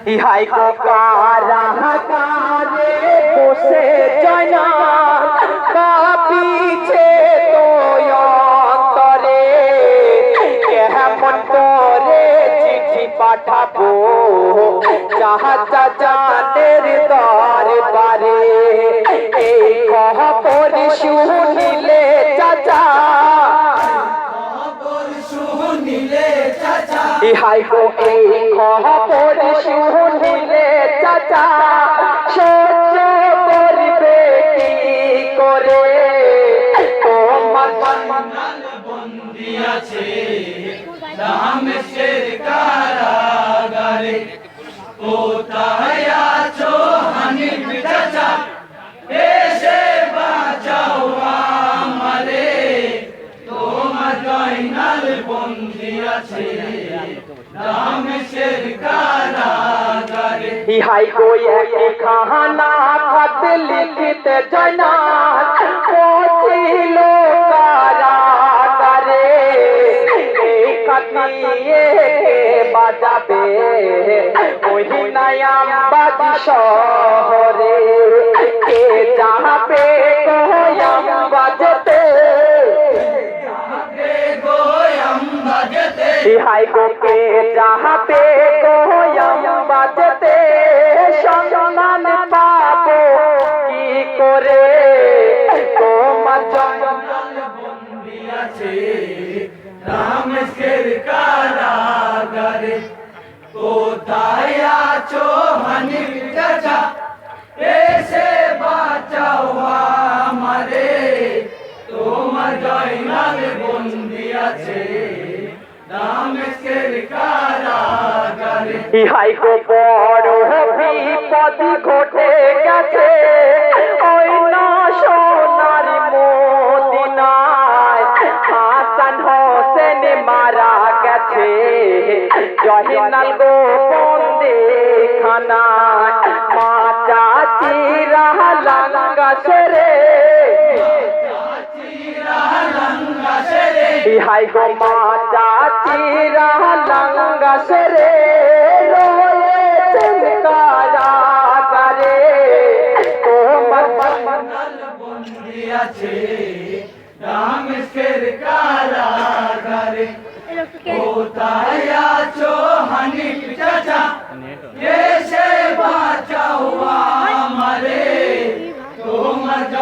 ইহাই কারা কারে বসে জয়না কাঁপিছে তো অন্তরে কেমন করে চিঠি পাঠাবো চাচা জানের দরবারে এই খবর শুনিলে চাচা ইহাই গো এই খবর শুনিলে চাচা সহ্য করবে কি করে তোমার বন্দি আছে দামেস্কের কারাগারে কোথায় আছো হানিফ চাচা এসে বাঁচাও আমারে তোমার জয়নাল বন্দি আছে দামেস্কের কারাগারে ইহাই গো এক খানা খত লিখিতে জয়নাল পৌঁছিল কারাগারে এই কাটিয়ে বাজাবে ওই নায়াম বাজি শহরে কে যাবে গোয়াম বাজতে ইহাই গো কে যাবে গোয়াম বাজতে সন্ধান পাবো কি করে তোমার জয়নাল বন্দি আছে দামেস্কের কারাগারে কোথায় আছো হানিফ চাচা এসে বাঁচাও আমারে তোমার জয়নাল বন্দি আছে দামেস্কের কারাগারে ইহাই গো বড় বিপদ ঘটে গেছে ওই না সোনার মদিনায় হাসান হোসেন মারা গেছে জয়নাল গো বন্দি খানায় মা চাচিরা লাঙ্গা সেরে ইহাই গো মা চাচিরা লাঙ্গা সেরে রয়েছেন কারাগারে তোমার জয়নাল বন্দি আছে দামেস্কের